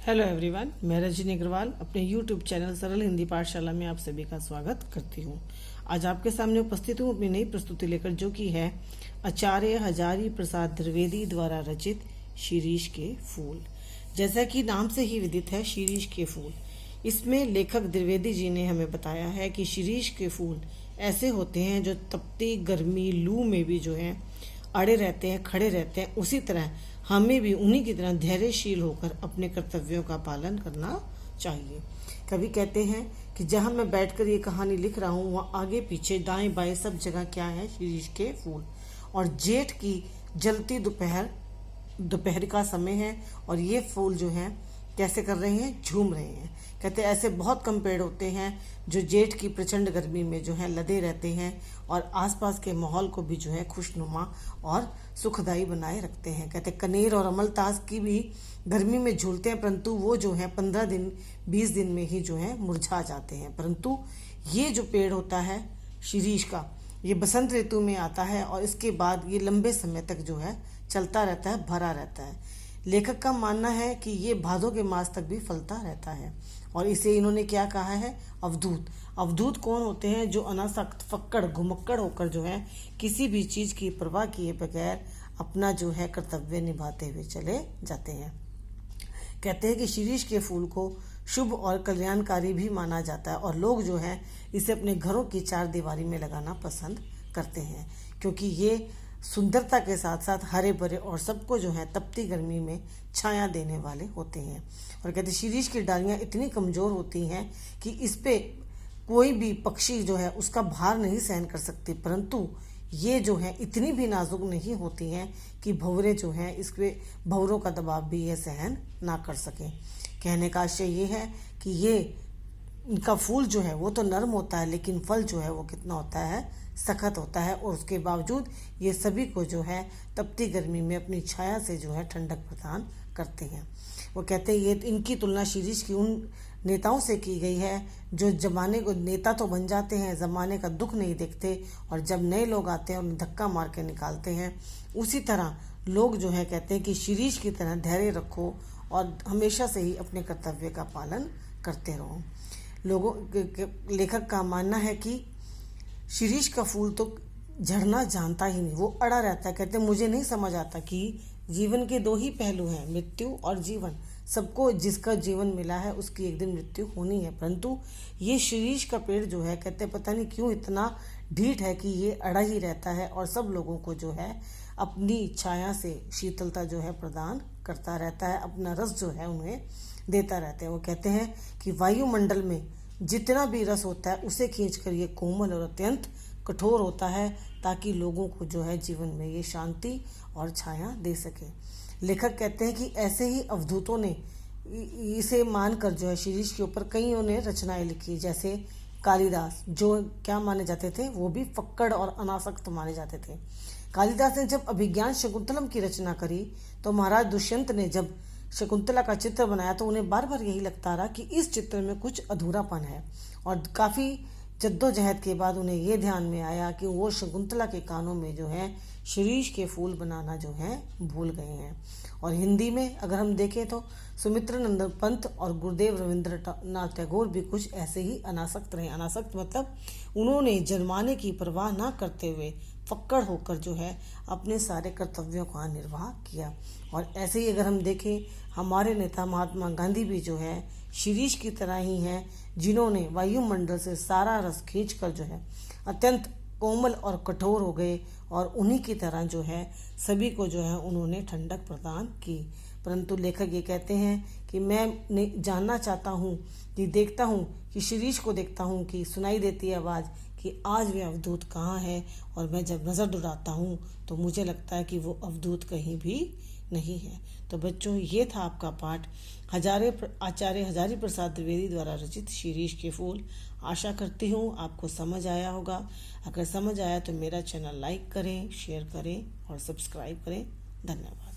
Hello everyone, मैं रजनी अग्रवाल अपने YouTube channel सरल हिंदी पाठशाला में आप सभी का स्वागत करती हूँ। आज आपके सामने उपस्थित हूँ अपनी नई प्रस्तुति लेकर, जो कि है आचार्य हजारी प्रसाद द्विवेदी द्वारा रचित शिरीष के फूल। जैसा कि नाम से ही विदित है, शिरीष के फूल। इसमें लेखक द्विवेदी जी ने हमें बताया है कि शिरीष के फूल ऐसे होते हैं जो तपती गर्मी लू में भी जो है अड़े रहते हैं, खड़े रहते हैं। उसी तरह हमें भी उन्हीं की तरह धैर्यशील होकर अपने कर्तव्यों का पालन करना चाहिए। कभी कहते हैं कि जहाँ मैं बैठकर ये कहानी लिख रहा हूँ, वहाँ आगे पीछे दाएं बाएं सब जगह क्या है, शिरीष के फूल। और जेठ की जलती दोपहर का समय है और ये फूल जो हैं कैसे कर रहे हैं, झूम रहे हैं। कहते हैं ऐसे बहुत कम पेड़ होते हैं जो जेठ की प्रचंड गर्मी में जो है लदे रहते हैं और आसपास के माहौल को भी जो है खुशनुमा और सुखदायी बनाए रखते हैं। कहते कनेर और अमलतास की भी गर्मी में झूलते हैं, परंतु वो जो है 15 दिन 20 दिन में ही जो है मुरझा जाते हैं। परंतु ये जो पेड़ होता है शिरीष का, ये बसंत ऋतु में आता है और इसके बाद ये लंबे समय तक जो है चलता रहता है, भरा रहता है। लेखक का मानना है कि ये भादों के मास तक भी फलता रहता है और इसे इन्होंने क्या कहा है, अवधूत। अवधूत कौन होते हैं? जो अनासक्त, फक्कड़, घुमक्कड़ होकर जो है किसी भी चीज की परवाह किए बगैर अपना जो है कर्तव्य निभाते हुए चले जाते हैं। कहते हैं कि शिरीष के फूल को शुभ और कल्याणकारी भी माना जाता है और लोग जो है इसे अपने घरों की चार दीवारी में लगाना पसंद करते हैं, क्योंकि ये सुंदरता के साथ साथ हरे भरे और सबको जो है तपती गर्मी में छाया देने वाले होते हैं। और कहते शिरीष की डालियां इतनी कमजोर होती हैं कि इस पे कोई भी पक्षी जो है उसका भार नहीं सहन कर सकती, परंतु ये जो है इतनी भी नाजुक नहीं होती हैं कि भंवरे जो हैं इसके भंवरों का दबाव भी ये सहन ना कर सकें। कहने का आशय ये है कि ये इनका फूल जो है वो तो नरम होता है, लेकिन फल जो है वो कितना होता है, सख्त होता है। और उसके बावजूद ये सभी को जो है तपती गर्मी में अपनी छाया से जो है ठंडक प्रदान करते हैं। वो कहते हैं ये इनकी तुलना शिरीष की उन नेताओं से की गई है जो जमाने को नेता तो बन जाते हैं, जमाने का दुख नहीं देखते और जब नए लोग आते हैं उन्हें धक्का मार के निकालते हैं। उसी तरह लोग जो है कहते हैं कि शिरीष की तरह धैर्य रखो और हमेशा से ही अपने कर्तव्य का पालन करते रहो। लेखक का मानना है कि शिरीष का फूल तो झड़ना जानता ही नहीं, वो अड़ा रहता है। कहते मुझे नहीं समझ आता कि जीवन के दो ही पहलू हैं, मृत्यु और जीवन। सबको जिसका जीवन मिला है उसकी एक दिन मृत्यु होनी है, परंतु ये शिरीष का पेड़ जो है कहते पता नहीं क्यों इतना ढीठ है कि ये अड़ा ही रहता है और सब लोगों को जो है अपनी छाया से शीतलता जो है प्रदान करता रहता है, अपना रस जो है उन्हें देता रहता है। वो कहते हैं कि वायुमंडल में जितना भी रस होता है उसे खींचकर ये कोमल और अत्यंत कठोर होता है, ताकि लोगों को जो है जीवन में ये शांति और छाया दे सके। लेखक कहते हैं कि ऐसे ही अवधूतों ने इसे मानकर जो है शिरीष के ऊपर कईयों ने रचनाएं लिखी, जैसे कालिदास, जो क्या माने जाते थे, वो भी फक्कड़ और अनासक्त माने जाते थे। कालिदास ने जब अभिज्ञान शकुंतलम की रचना करी तो महाराज दुष्यंत ने जब शकुंतला का चित्र बनाया तो उन्हें बार बार यही लगता रहा कि इस चित्र में कुछ अधूरापन है और काफी जद्दोजहद के बाद उन्हें ये ध्यान में आया कि वो शकुंतला के कानों में जो है शिरीष के फूल बनाना जो है भूल गए हैं। और हिंदी में अगर हम देखें तो सुमित्र नंदन पंत और गुरुदेव रविंद्रनाथ टैगोर भी कुछ ऐसे ही अनासक्त रहे। अनासक्त मतलब उन्होंने जरमाने की परवाह ना करते हुए फक्कड़ होकर जो है अपने सारे कर्तव्यों का निर्वाह किया। और ऐसे ही अगर हम देखें, हमारे नेता महात्मा गांधी भी जो है शिरीष की तरह ही हैं, जिन्होंने वायुमंडल से सारा रस खींचकर जो है अत्यंत कोमल और कठोर हो गए और उन्हीं की तरह जो है सभी को जो है उन्होंने ठंडक प्रदान की। परंतु लेखक ये कहते हैं कि मैं जानना चाहता हूँ कि देखता हूँ कि शिरीष को देखता हूँ कि सुनाई देती है आवाज़ कि आज वे अवधूत कहाँ है, और मैं जब नज़र दौड़ाता हूँ तो मुझे लगता है कि वो अवधूत कहीं भी नहीं है। तो बच्चों, ये था आपका पाठ आचार्य हजारी प्रसाद द्विवेदी द्वारा रचित शिरीष के फूल। आशा करती हूँ आपको समझ आया होगा। अगर समझ आया तो मेरा चैनल लाइक करें, शेयर करें और सब्सक्राइब करें। धन्यवाद।